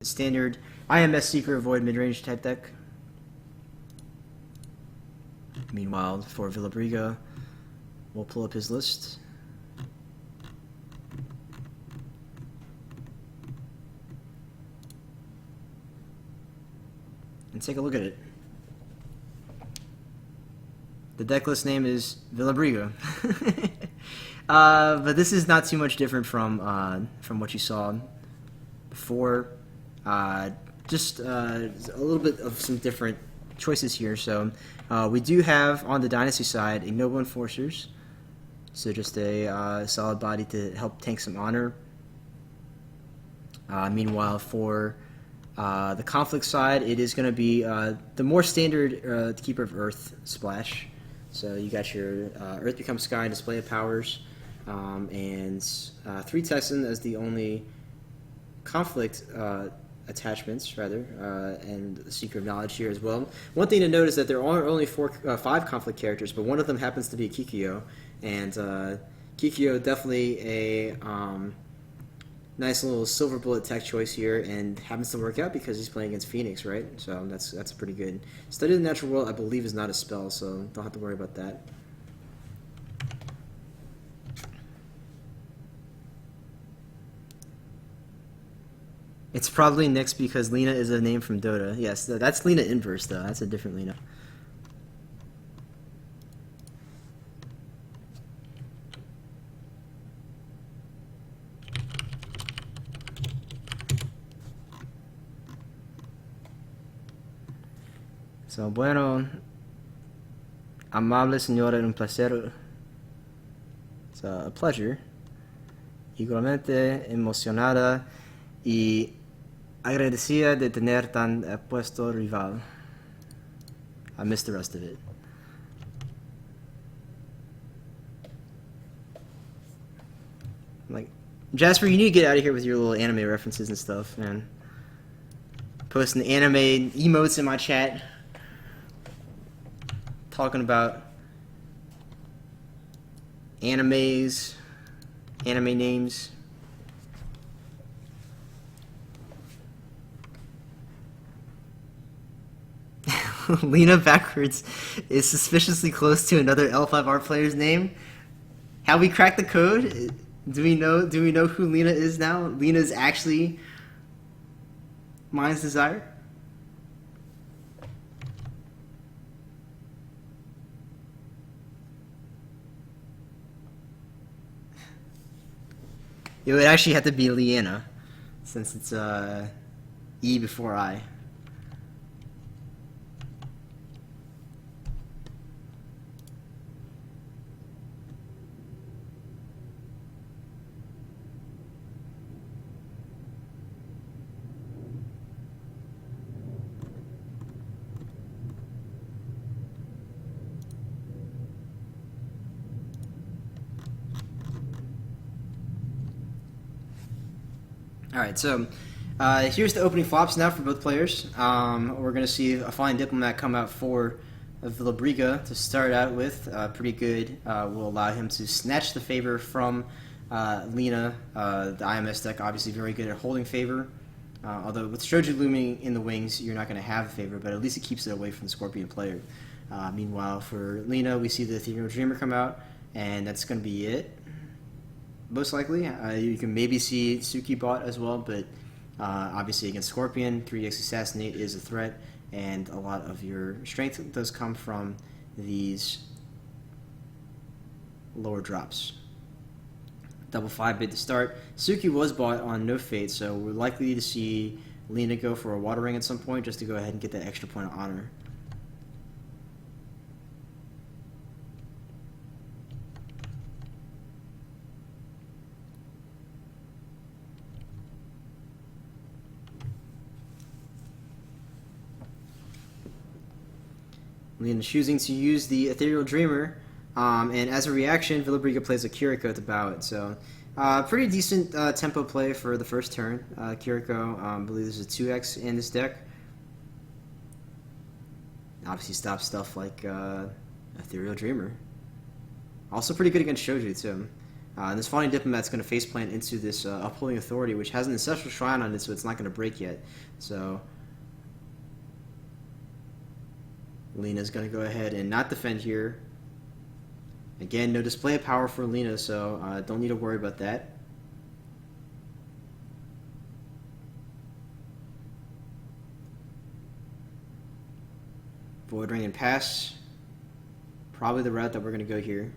standard IMS Seeker Avoid midrange type deck. Meanwhile, for Villabriga, we'll pull up his list. And take a look at it. The deck list name is Villabriga. But this is not too much different from what you saw before. Just a little bit of some different choices here. So we do have on the Dynasty side Ignoble Enforcers. So just a solid body to help tank some honor. Meanwhile, for the Conflict side, it is going to be the more standard Keeper of Earth splash. So you got your Earth Becomes Sky and Display of Powers, and 3 Texan as the only Conflict attachments, rather, and the Seeker of Knowledge here as well. One thing to note is that there are only 5 Conflict characters, but one of them happens to be a Kikyo, and Kikyo definitely a nice little silver bullet tech choice here, and happens to work out because he's playing against Phoenix, right? So that's pretty good. Study the Natural World, I believe, is not a spell, so don't have to worry about that. It's probably Nyx because Lina is a name from Dota. Yes, that's Lina Inverse, though. That's a different Lina. So, bueno, amable señora, un placer. It's a pleasure. Igualmente emocionada y agradecida de tener tan apuesto rival. I missed the rest of it. Like, Jasper, you need to get out of here with your little anime references and stuff, man. Posting anime emotes in my chat. Talking about animes, anime names. Lina backwards is suspiciously close to another L5R player's name. Have we cracked the code? Do we know who Lina is now? Lina is actually Mind's Desire? It would actually have to be Lina, since it's E before I. Alright, so here's the opening flops now for both players. We're going to see a Flying Diplomat come out for Villabriga to start out with. Pretty good. Will allow him to snatch the favor from Lina. The IMS deck obviously very good at holding favor. Although with Shoju looming in the wings, you're not going to have a favor, but at least it keeps it away from the Scorpion player. Meanwhile, for Lina, we see the Ethereal Dreamer come out, and that's going to be it. Most likely. You can maybe see Suki bot as well, but obviously against Scorpion, 3x Assassinate is a threat, and a lot of your strength does come from these lower drops. Double 5 bid to start. Suki was bought on no fate, so we're likely to see Lina go for a Water Ring at some point just to go ahead and get that extra point of honor. Lina choosing to use the Ethereal Dreamer, and as a reaction, Villabriga plays a Kiriko to bow it. So, pretty decent tempo play for the first turn. Kiriko, I believe there's a 2x in this deck. Obviously stops stuff like Ethereal Dreamer. Also pretty good against Shoju, too. And this Fawning Diplomat's going to faceplant into this Upholding Authority, which has an Ancestral Shrine on it, so it's not going to break yet. So Lina's going to go ahead and not defend here. Again, no display of power for Lina, so don't need to worry about that. Void Ring and Pass. Probably the route that we're going to go here.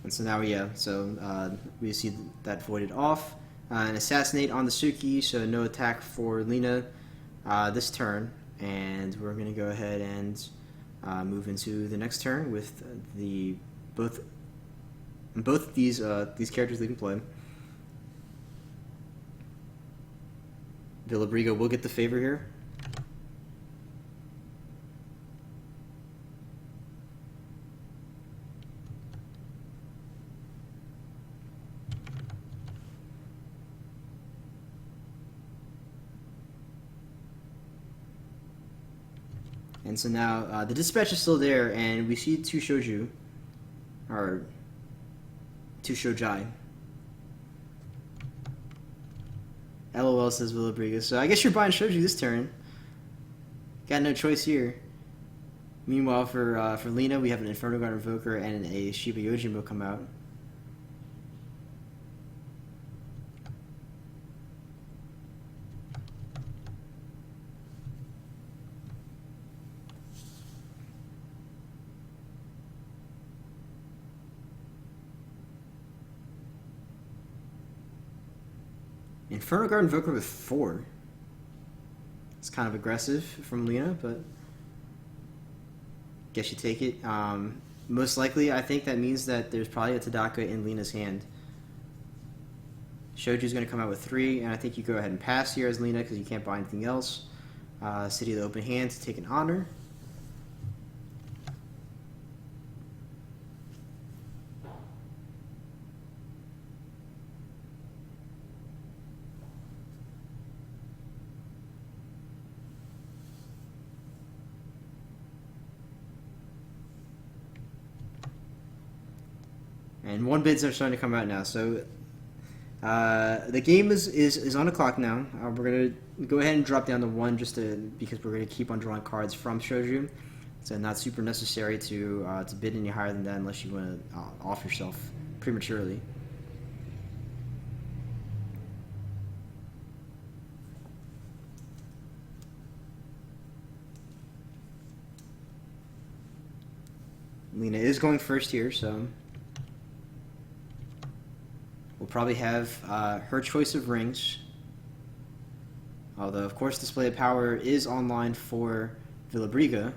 And so now, we see that voided off. And Assassinate on the Suki, so no attack for Lina this turn. And we're going to go ahead and move into the next turn with both these characters leaving play. Villabriga will get the favor here. And so now the dispatch is still there, and we see two Shojai. LOL, says Villabriga. So I guess you're buying Shojai this turn. Got no choice here. Meanwhile, for Lina, we have an Inferno Guard Invoker and a Shiba Yojimbo come out. Inferno Guard Invoker with 4. It's kind of aggressive from Lina, but guess you take it. Most likely, I think that means that there's probably a Tadaka in Lina's hand. Shoju's going to come out with 3, and I think you go ahead and pass here as Lina because you can't buy anything else. City of the Open Hand to take an honor. And 1 bids are starting to come out now. So the game is on the clock now. We're going to go ahead and drop down to 1 because we're going to keep on drawing cards from Shoju. So not super necessary to bid any higher than that unless you want to off yourself prematurely. Lina is going first here, so we'll probably have her choice of rings. Although, of course, Display of Power is online for Villabriga.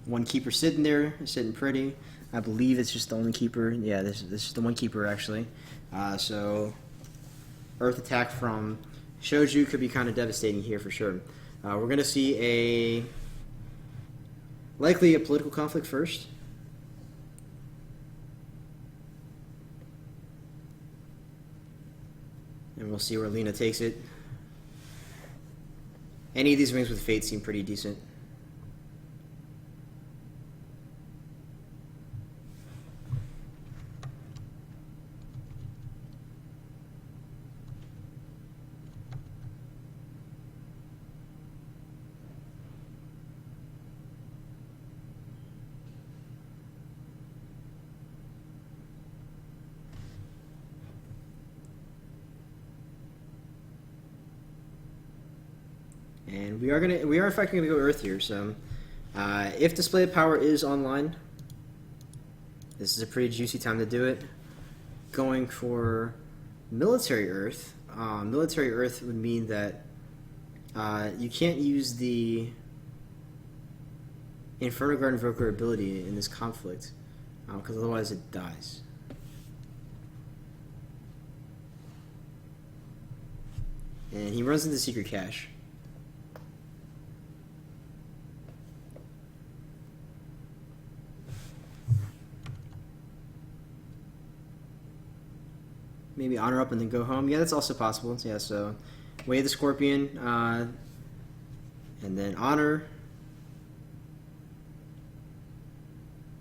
One keeper sitting there, sitting pretty. I believe it's just the only keeper. Yeah, this is the one keeper, actually. So, Earth attack from Shoju could be kind of devastating here for sure. We're going to see likely a political conflict first. And we'll see where Lina takes it. Any of these rings with Fate seem pretty decent. And we are in fact gonna go Earth here. So, if Display of Power is online, this is a pretty juicy time to do it. Going for Military Earth. Military Earth would mean that you can't use the Inferno Guard Invoker ability in this conflict, because otherwise it dies. And he runs into Secret Cache. maybe honor up and then go home. Yeah, that's also possible. Yeah, so Way of the Scorpion, and then honor.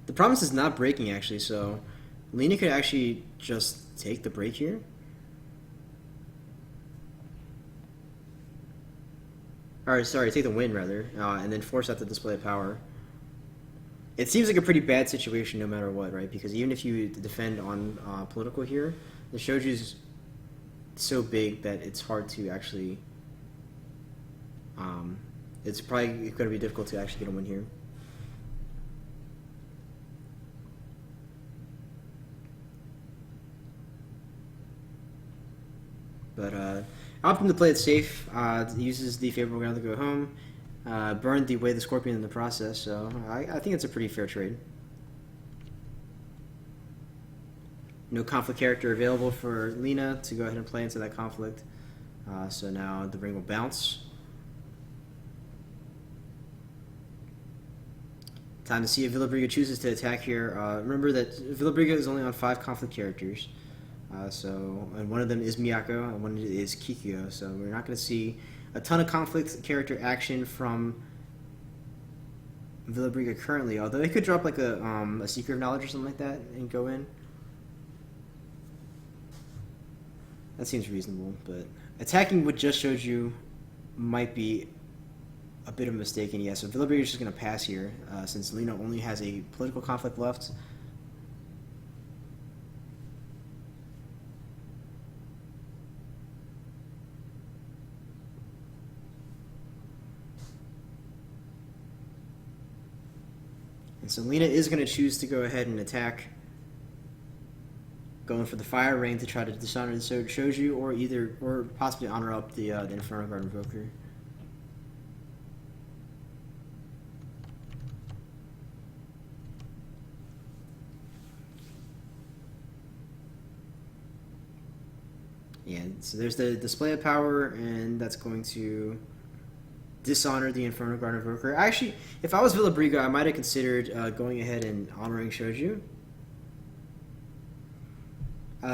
The promise is not breaking, actually, so Lina could actually just take the break here. Or, sorry, take the win, rather, and then force out the display of power. It seems like a pretty bad situation no matter what, right? Because even if you defend on political here, the shoju's so big that it's hard to actually... it's probably going to be difficult to actually get a win here. But opting to play it safe, uses the favorable ground to go home, burned the Way of the Scorpion in the process, so I think it's a pretty fair trade. No conflict character available for Lina to go ahead and play into that conflict, so now the ring will bounce. Time to see if Villabriga chooses to attack here. Remember that Villabriga is only on 5 conflict characters. And one of them is Miyako, and one is Kikyo, so we're not going to see a ton of conflict character action from Villabriga currently, although it could drop like a Seeker of Knowledge or something like that and go in. That seems reasonable, but attacking with just Shoju might be a bit of a mistake, and yeah, so Villabriga is just going to pass here, since Lina only has a political conflict left. And so Lina is going to choose to go ahead and attack, going for the Fire Rain to try to dishonor the Shoju, or possibly honor up the Inferno Guard Invoker. Yeah, so there's the display of power, and that's going to dishonor the Inferno Guard Invoker. Actually, if I was Villabriga, I might have considered going ahead and honoring Shoju.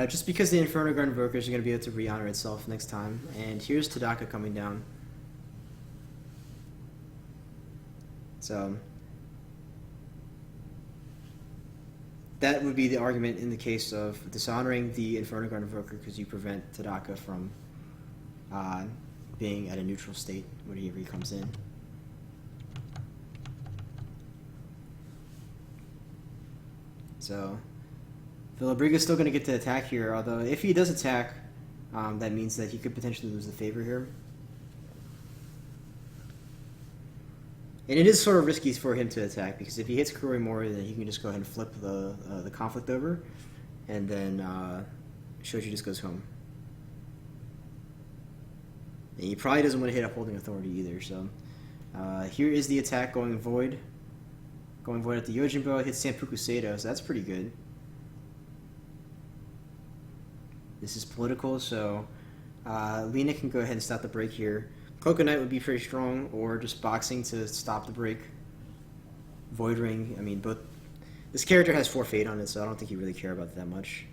Just because the Inferno Guard Invokers are going to be able to re-honor itself next time. And here's Tadaka coming down. So that would be the argument in the case of dishonoring the Inferno Guard Invoker, because you prevent Tadaka from being at a neutral state whenever he comes in. So Villabriga is still going to get to attack here, although if he does attack, that means that he could potentially lose the favor here. And it is sort of risky for him to attack, because if he hits Kuroi Mori, then he can just go ahead and flip the conflict over, and then Shoju just goes home. And he probably doesn't want to hit Upholding Authority either, so here is the attack going void. Going void at the Yojimbo, hits Sanpuku Seido, so that's pretty good. This is political, so Lina can go ahead and stop the break here. Cloak Knight would be pretty strong, or just boxing to stop the break. Void Ring, I mean, both. This character has 4 Fate on it, so I don't think you really care about it that much.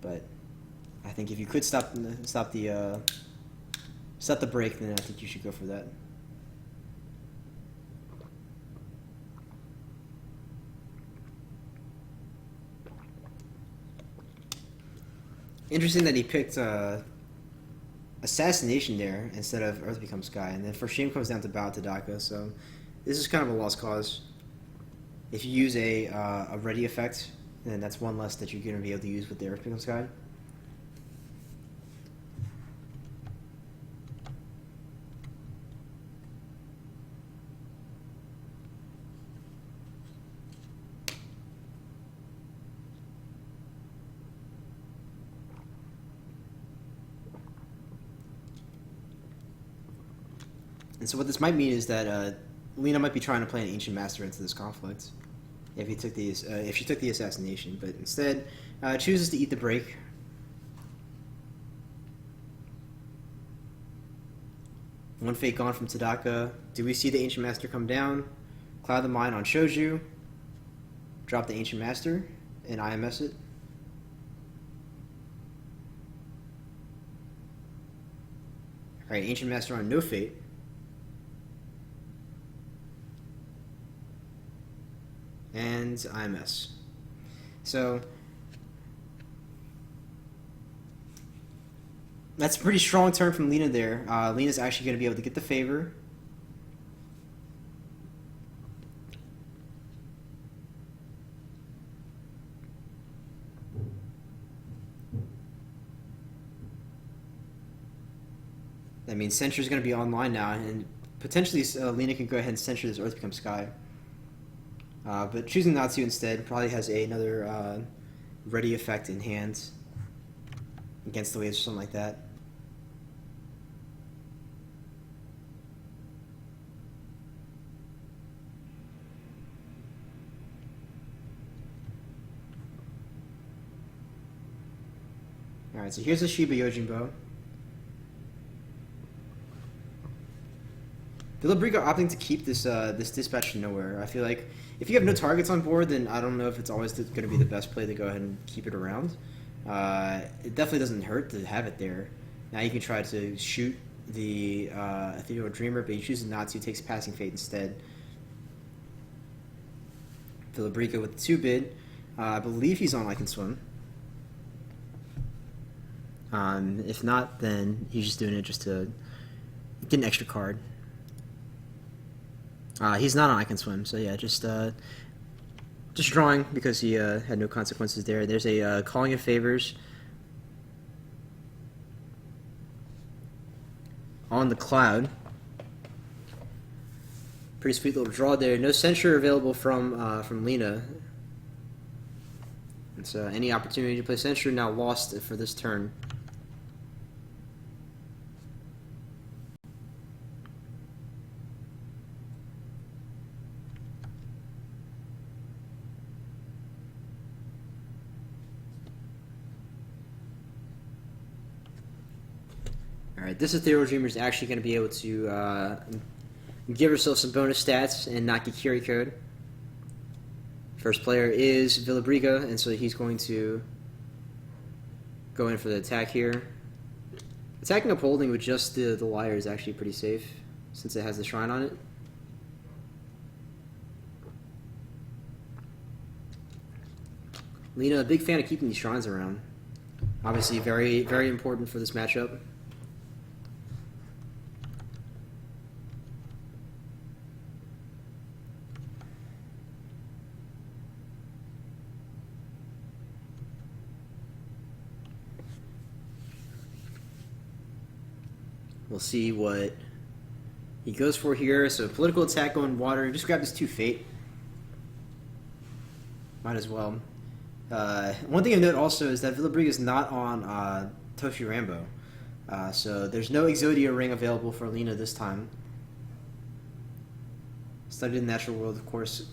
But I think if you could stop the break, then I think you should go for that. Interesting that he picked Assassination there instead of Earth Becomes Sky, and then for Shame comes down to Bao Tadaka, so this is kind of a lost cause. If you use a ready effect, then that's one less that you're going to be able to use with the Earth Becomes Sky. And so what this might mean is that Lina might be trying to play an Ancient Master into this conflict if he took if she took the Assassination, but instead chooses to eat the break. One Fate gone from Tadaka. Do we see the Ancient Master come down? Cloud the Mind on Shoju. Drop the Ancient Master and IMS it. Alright, Ancient Master on no fate. And IMS. So that's a pretty strong turn from Lina there. Lina's actually going to be able to get the favor. That means Sensure's going to be online now, and potentially Lina can go ahead and Censure this Earth Becomes Sky. But choosing not to instead probably has another ready effect in hand against the waves or something like that. Alright, so here's the Shiba Yojimbo. Villabriga opting to keep this this dispatch to nowhere. I feel like if you have no targets on board, then I don't know if it's always going to be the best play to go ahead and keep it around. It definitely doesn't hurt to have it there. Now you can try to shoot the Ethereal Dreamer, but he chooses not to. Takes Passing Fate instead. Villabriga with the 2-bid. I believe he's on I Can Swim. If not, then he's just doing it just to get an extra card. He's not on I Can Swim, so yeah, just drawing because he had no consequences there. There's a Calling of Favors on the Cloud. Pretty sweet little draw there. No Censure available from Lina. And so any opportunity to play Censure now lost for this turn. Alright, this Ethereal Dreamer is actually going to be able to give herself some bonus stats and not get Curie Code. First player is Villabriga, and so he's going to go in for the attack here. Attacking Upholding with just the Liar is actually pretty safe, since it has the Shrine on it. Lina, a big fan of keeping these Shrines around. Obviously very, very important for this matchup. We'll see what he goes for here. So political attack going water. Just grab this 2 Fate. Might as well. One thing of note also is that Villabriga is not on Toshi Rambo. So there's no Exodia ring available for Lina this time. Studied in the natural world, of course.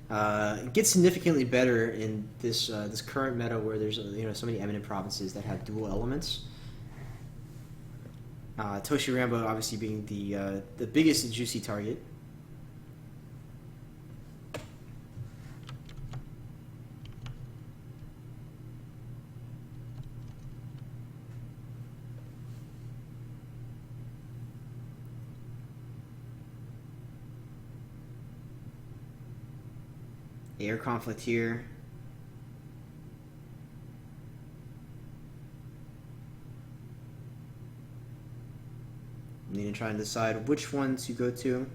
It gets significantly better in this this current meta where there's so many eminent provinces that have dual elements. Toshi Rambo obviously being the biggest juicy target. Air conflict here. You need to try and decide which one to go to,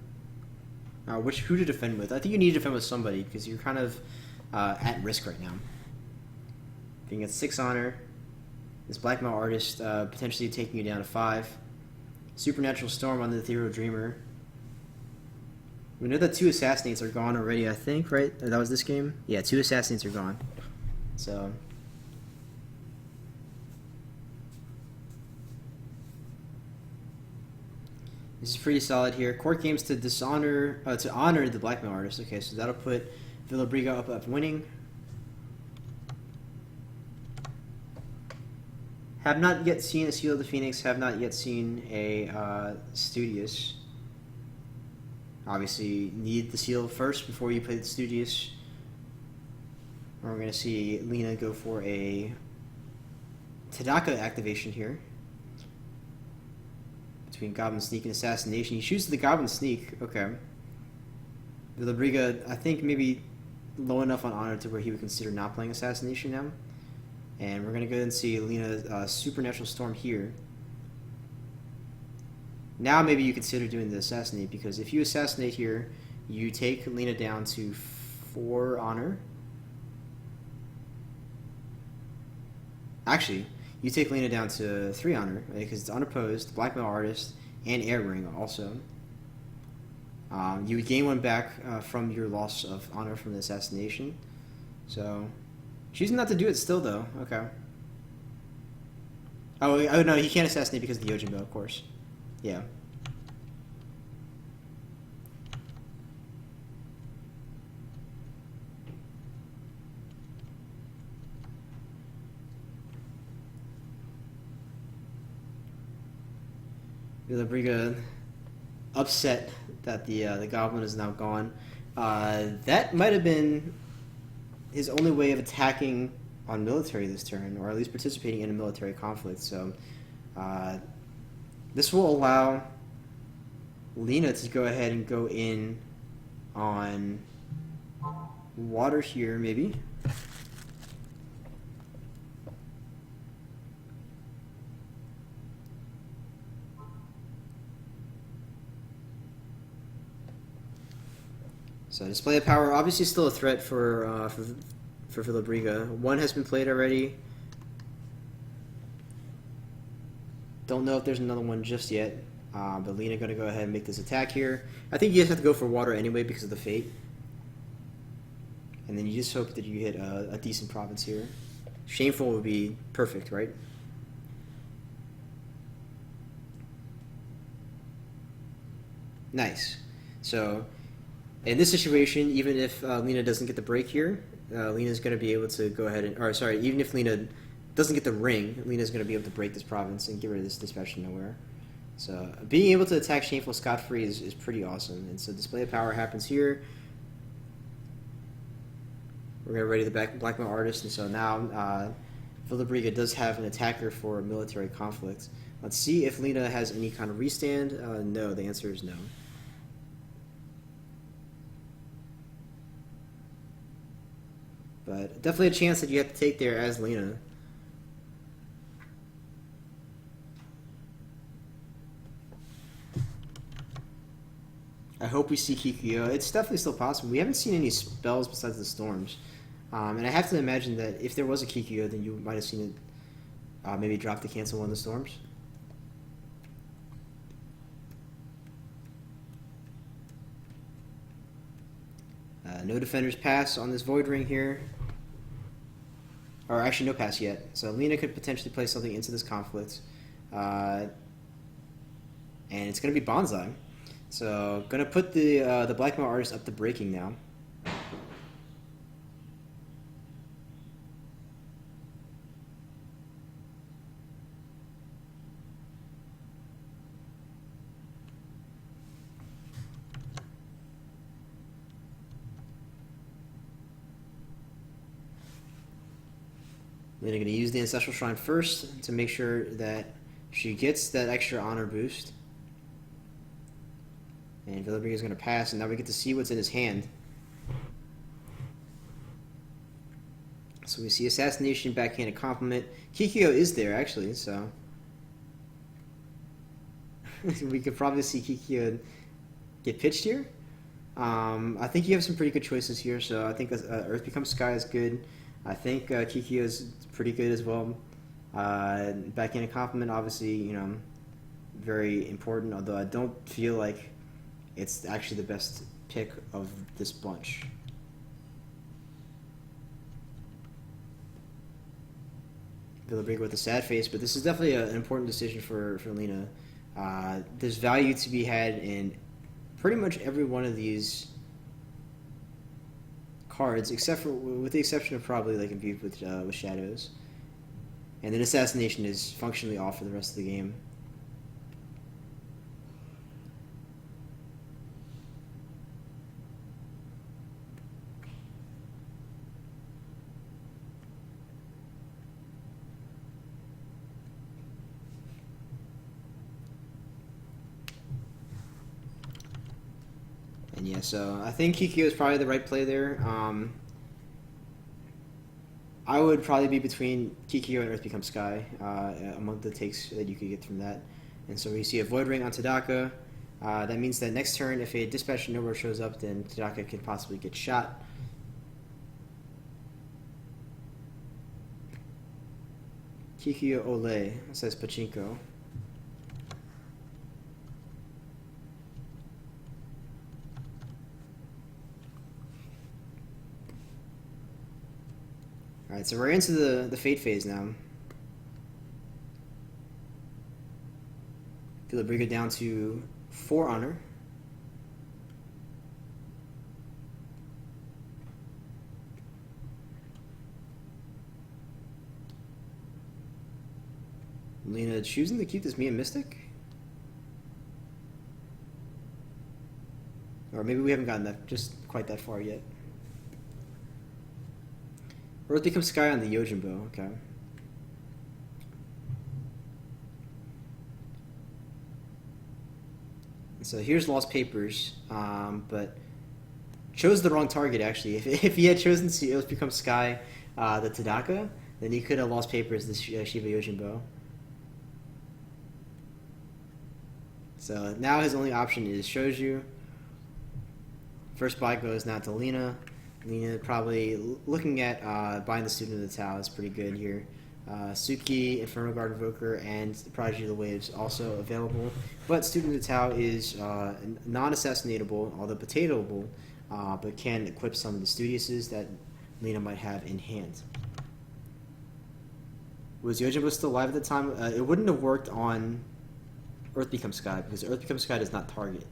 who to defend with. I think you need to defend with somebody because you're kind of at risk right now. You can get 6 honor. This Blackmail Artist potentially taking you down to 5. Supernatural Storm on the Ethereal Dreamer. We know that 2 Assassinates are gone already, I think, right? That was this game? Yeah, 2 Assassinates are gone. So this is pretty solid here. Court games to honor the Blackmail Artist. Okay, so that'll put Villabriga up winning. Have not yet seen a Seal of the Phoenix. Have not yet seen a Studious. Obviously, need the Seal first before you play the Studious. We're going to see Lina go for a Tadaka activation here. Between Goblin Sneak and Assassination. He chooses the Goblin Sneak. Okay. Villabriga, I think maybe low enough on honor to where he would consider not playing Assassination now. And we're going to go ahead and see Lina Supernatural Storm here. Now maybe you consider doing the Assassinate, because if you Assassinate here, you take Lina down to 4 honor. Actually, you take Lina down to 3 honor, right? Because it's unopposed, Blackmail Artist, and Air Ring also. You would gain 1 back from your loss of honor from the Assassination. So, choosing not to do it still, though. Okay. Oh no, he can't Assassinate because of the Yojimbo, of course. Yeah. Villabriga upset that the goblin is now gone. That might have been his only way of attacking on military this turn, or at least participating in a military conflict. So this will allow Lina to go ahead and go in on water here, maybe. So Display of Power, obviously still a threat for Villabriga. 1 has been played already. Don't know if there's another one just yet. But Lina going to go ahead and make this attack here. I think you just have to go for water anyway because of the fate. And then you just hope that you hit a decent province here. Shameful would be perfect, right? Nice. So in this situation, even if Lina doesn't get the break here, Lina's going to be able to go ahead and... Or, sorry, even if Lina doesn't get the ring, Lina's going to be able to break this province and get rid of this Dispatch to Nowhere. So being able to attack Shameful scot-free is pretty awesome. And so Display of Power happens here. We're going to ready the Blackmail Artist, and so now Villabriga does have an attacker for a military conflict. Let's see if Lina has any kind of restand. No, the answer is no. But definitely a chance that you have to take there as Lina. I hope we see Kikuyo. It's definitely still possible. We haven't seen any spells besides the storms. And I have to imagine that if there was a Kikuyo, then you might have seen it maybe drop to cancel one of the storms. No defenders pass on this Void Ring here. Or actually no pass yet. So Lina could potentially play something into this conflict. And it's going to be Bonsai. So going to put the Blackmail Artist up to breaking now. Lina going to use the Ancestral Shrine first to make sure that she gets that extra honor boost. And Villabriga is going to pass, and now we get to see what's in his hand. So we see Assassination, Backhanded Compliment. Kikuyo is there, actually, so... we could probably see Kikuyo get pitched here. I think you have some pretty good choices here, so I think Earth Becomes Sky is good. I think Kikuyo is pretty good as well. Backhanded Compliment, obviously, you know, very important, although I don't feel like it's actually the best pick of this bunch. Villabriga with a sad face, but this is definitely an important decision for Lina. There's value to be had in pretty much every one of these cards, except for, with the exception of probably like Imbued with Shadows. And then Assassination is functionally off for the rest of the game. And yeah, so I think Kikyo is probably the right play there. I would probably be between Kikyo and Earth Becomes Sky among the takes that you could get from that. And so we see a Void Ring on Tadaka. That means that next turn, if a Dispatch Nowhere shows up, then Tadaka could possibly get shot. Kikyo Ole, says Pachinko. Alright, so we're into the Fate phase now. Villabriga down to 4 honor. Lina choosing to keep this Mia Mystic? Or maybe we haven't gotten that just quite that far yet. Earth Becomes Sky on the Yojimbo, okay. So here's Lost Papers, but chose the wrong target actually. If he had chosen to Earth Becomes Sky, the Tadaka, then he could have Lost Papers the Shiba Yojimbo. So now his only option is Shoju. First buy goes now to Lina. Lina probably looking at buying the Student of the Tao is pretty good here. Suki, Inferno Guard Invoker, and Prodigy of the Waves also available. But Student of the Tao is non-assassinatable, although potatoable, but can equip some of the Studiouses that Lina might have in hand. Was Yojimbo still alive at the time? It wouldn't have worked on Earth Becomes Sky, because Earth Becomes Sky does not target.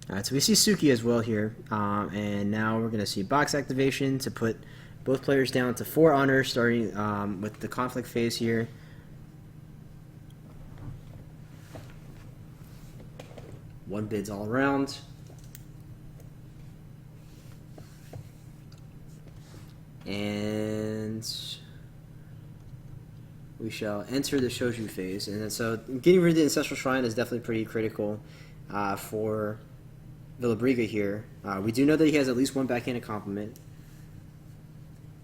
Alright, so we see Suki as well here, and now we're going to see box activation to put both players down to 4 honor, starting with the conflict phase here. One bids all around. And we shall enter the Shoju phase. And so getting rid of the Ancestral Shrine is definitely pretty critical for Villabriga here. We do know that he has at least one backhanded compliment.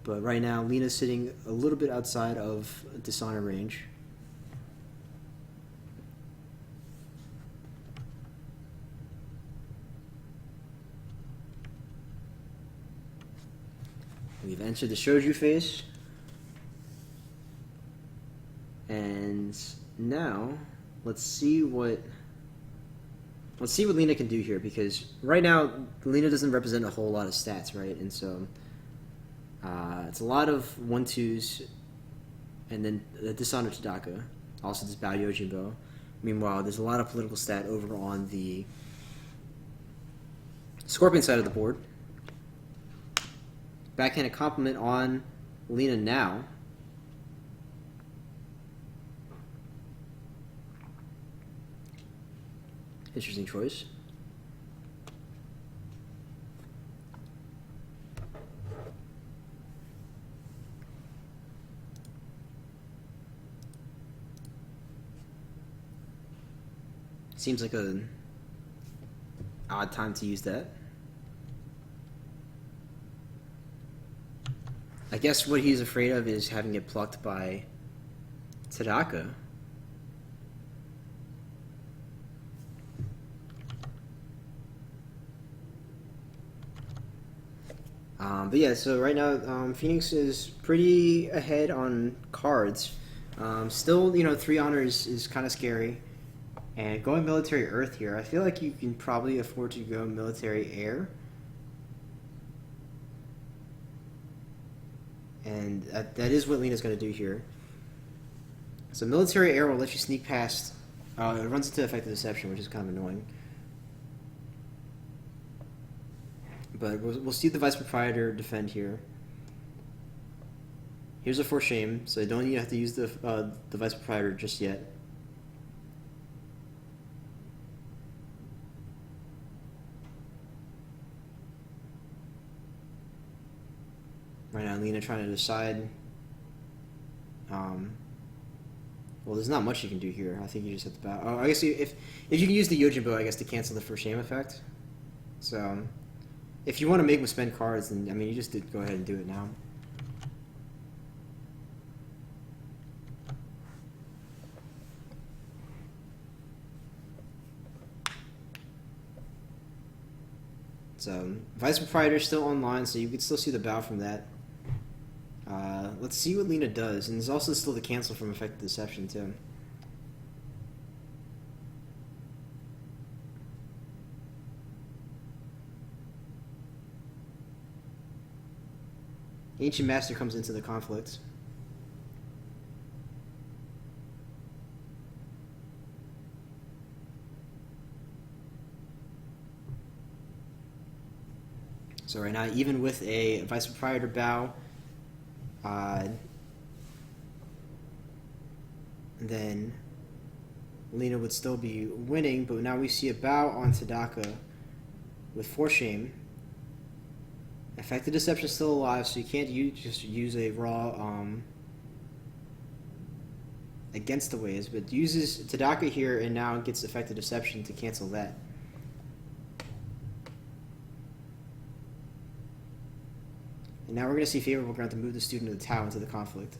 But right now, Lina's sitting a little bit outside of Dishonor range. We've entered the Shoju phase. And now, let's see what Lina can do here, because right now Lina doesn't represent a whole lot of stats, right? And so it's a lot of 1-2s, and then the Dishonor Tadaka, also this Bao Yojimbo. Meanwhile, there's a lot of political stat over on the Scorpion side of the board. Backhanded compliment on Lina now. Interesting choice. Seems like an odd time to use that. I guess what he's afraid of is having it plucked by Tadaka. But yeah, so right now Phoenix is pretty ahead on cards. Still, 3 honors is kind of scary. And going Military Earth here, I feel like you can probably afford to go Military Air. And that is what Lina's going to do here. So Military Air will let you sneak past. It runs into Effective Deception, which is kind of annoying. But we'll see the Vice Proprietor defend here. Here's a For Shame, so you don't even have to use the Vice Proprietor just yet. Right now, Lina trying to decide. Well, there's not much you can do here. I think you just hit the bow. Oh, I guess if you can use the Yojimbo, I guess, to cancel the first shame effect. So, if you want to make him spend cards, then I mean, you just go ahead and do it now. So, Vice Proprietor is still online, so you can still see the bow from that. Let's see what Lina does. And there's also still the cancel from Effective Deception, too. Ancient Master comes into the conflict. So right now, even with a Vice Proprietor bow, then Lina would still be winning, but now we see a bow on Tadaka with 4 shame. Effective Deception is still alive, so you can't just use a raw against the waves, but uses Tadaka here and now gets Effective Deception to cancel that. And now we're going to see favorable ground to move the student of the Tau into the conflict.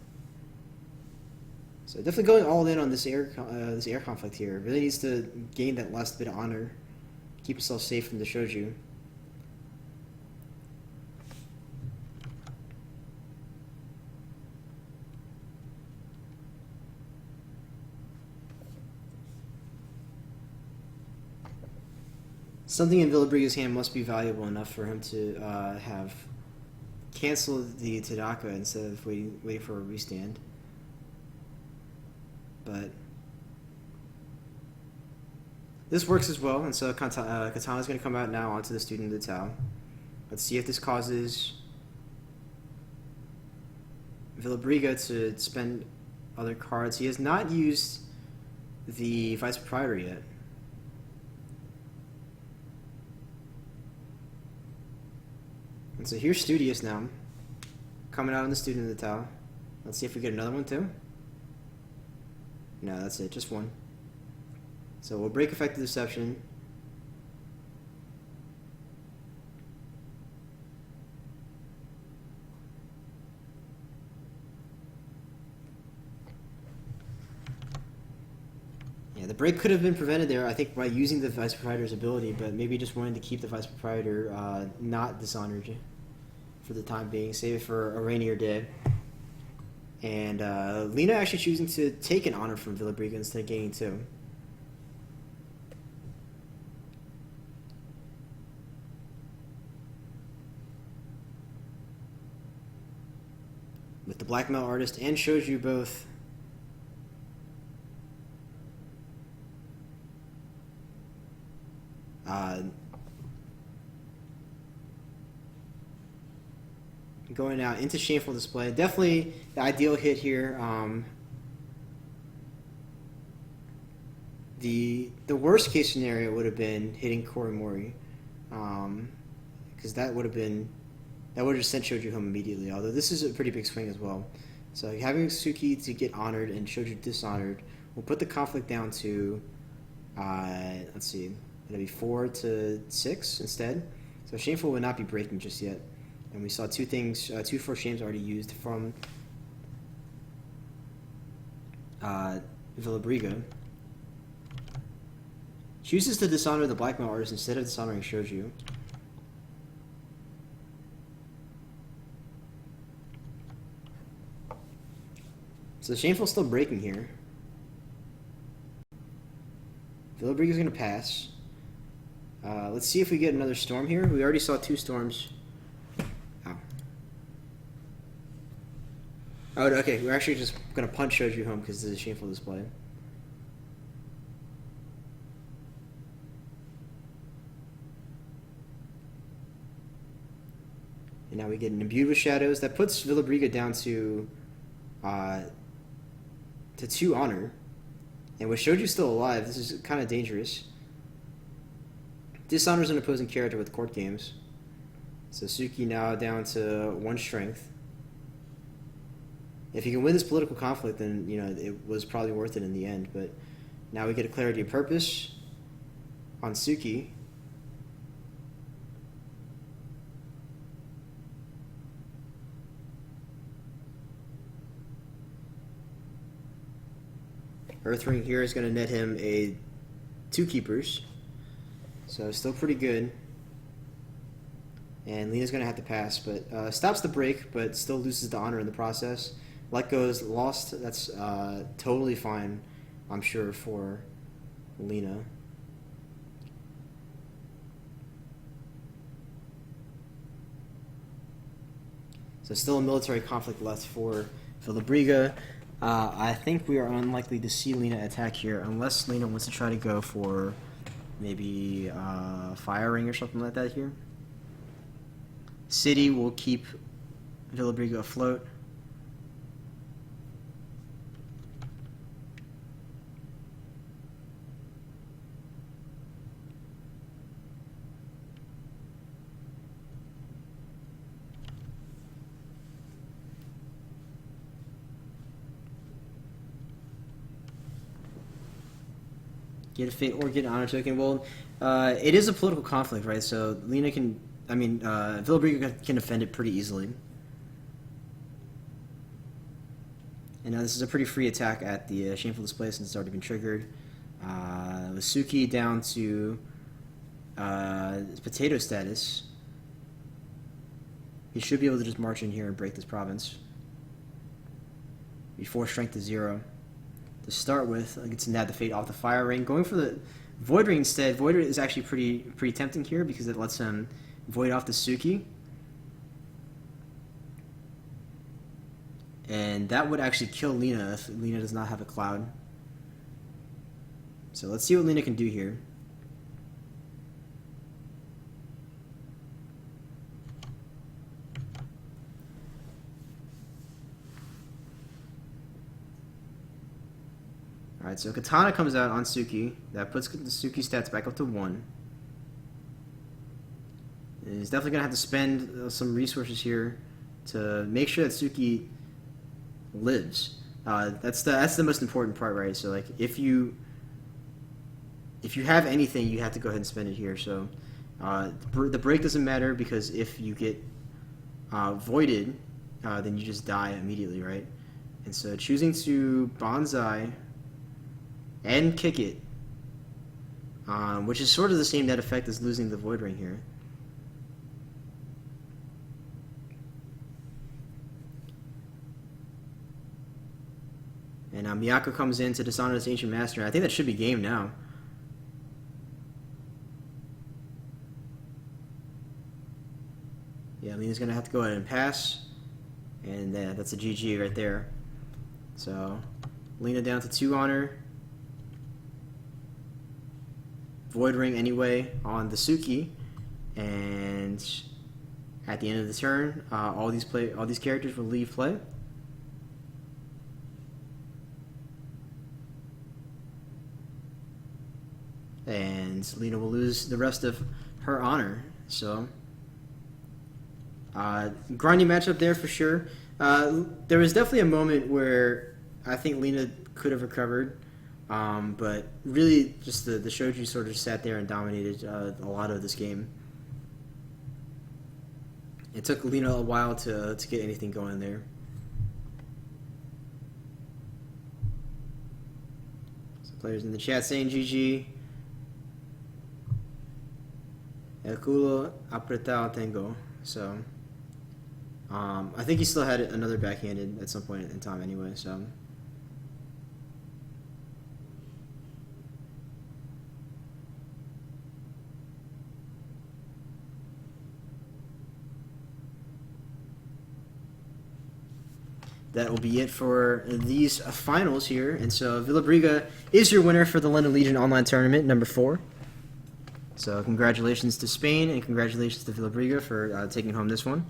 So definitely going all in on this air conflict here. Really needs to gain that last bit of honor, keep himself safe from the Shoju. Something in Villabriga's hand must be valuable enough for him to have canceled the Tadaka instead of waiting for a restand. But this works as well, and so Katana's going to come out now onto the student of the Tau. Let's see if this causes Villabriga to spend other cards. He has not used the Vice Proprietor yet. And so here's Studious now, coming out on the student of the Tau. Let's see if we get another one too. No, that's it, just one. So we'll break Effective Deception. Yeah, the break could have been prevented there, I think, by using the Vice Proprietor's ability, but maybe just wanting to keep the Vice Proprietor not dishonored for the time being, save it for a rainier day. And Lina actually choosing to take an honor from Villabriga instead of gaining 2. With the Blackmail Artist and Shoju both going out into Shameful Display. Definitely the ideal hit here. The worst case scenario would have been hitting Korimori, because that would have just sent Shoju home immediately. Although this is a pretty big swing as well. So having Suki to get honored and Shoju dishonored will put the conflict down to let's see, it'll be 4 to 6 instead. So Shameful would not be breaking just yet. And we saw 2 first shames already used from Villabriga. Chooses to dishonor the Blackmail Artist instead of dishonoring Shoju. So Shameful's still breaking here. Villabriga's going to pass. Let's see if we get another storm here. We already saw 2 storms. Oh, okay, we're actually just going to punch Shoju home because this is a Shameful Display. And now we get an Imbued with Shadows. That puts Villabriga down to 2 honor. And with Shoju still alive, this is kind of dangerous. Dishonors an opposing character with court games. So Suki now down to 1 strength. if you can win this political conflict, then it was probably worth it in the end. But now we get a clarity of purpose on Suki. Earthring here is going to net him a 2 keepers, so still pretty good. And Lina's going to have to pass, but stops the break, but still loses the honor in the process. Let goes lost. That's totally fine, I'm sure, for Lina. So still a military conflict left for Villabriga. I think we are unlikely to see Lina attack here unless Lina wants to try to go for maybe Fire Ring or something like that here. City will keep Villabriga afloat. Get a fate or get an honor token. Well, it is a political conflict, right? So Lina can, Villabriga can defend it pretty easily. And now this is a pretty free attack at the Shameful Display since it's already been triggered. With Suki down to potato status, he should be able to just march in here and break this province. Before strength to 0. To start with, I get to nab the fate off the Fire Ring. Going for the Void Ring instead. Void Ring is actually pretty tempting here because it lets him void off the Suki. And that would actually kill Lina if Lina does not have a cloud. So let's see what Lina can do here. Alright, so Katana comes out on Suki. That puts the Suki stats back up to 1. And he's definitely going to have to spend some resources here to make sure that Suki lives. That's the most important part, right? So like if you have anything, you have to go ahead and spend it here. So the break doesn't matter because if you get voided, then you just die immediately, right? And so choosing to bonsai and kick it, which is sort of the same net effect as losing the Void Ring here. And Miyako comes in to dishonor this Ancient Master. I think that should be game now. Yeah, Lina's going to have to go ahead and pass. And that's a GG right there. So, Lina down to 2 honor. Void Ring anyway on the Suki. And at the end of the turn, all these characters will leave play. And Lina will lose the rest of her honor. So, grindy matchup there for sure. There was definitely a moment where I think Lina could have recovered, but really just the Shoju sort of sat there and dominated a lot of this game. It took Lina a while to get anything going there. So players in the chat saying GG. El culo apretado tengo. So, I think he still had another backhanded at some point in time anyway, so. That will be it for these finals here. And so Villabriga is your winner for the London Legion Online Tournament, number 4. So congratulations to Spain and congratulations to Villabriga for taking home this one.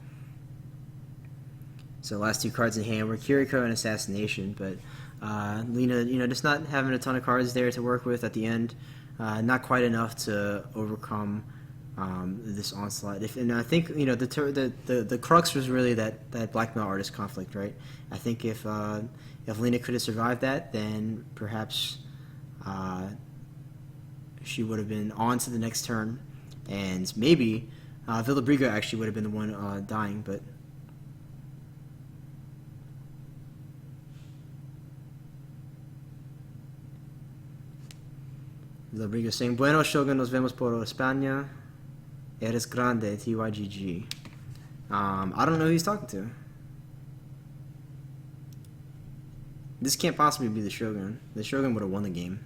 So last 2 cards in hand were Kiriko and Assassination, but Lina, just not having a ton of cards there to work with at the end. Not quite enough to overcome this onslaught. And I think the crux was really that black male artist conflict, right? I think if Lina could have survived that, then perhaps she would have been on to the next turn, and maybe Villabriga actually would have been the one dying, but. Villabriga saying, Bueno, Shogun, nos vemos por España. Eres grande, TYGG. I don't know who he's talking to. This can't possibly be the Shogun. The Shogun would have won the game.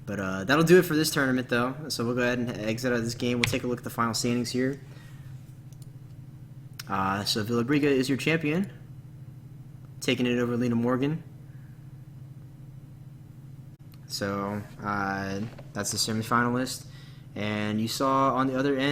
But that'll do it for this tournament, though. So we'll go ahead and exit out of this game. We'll take a look at the final standings here. So Villabriga is your champion, taking it over Lina Morgan. So that's the semifinalist. And you saw on the other end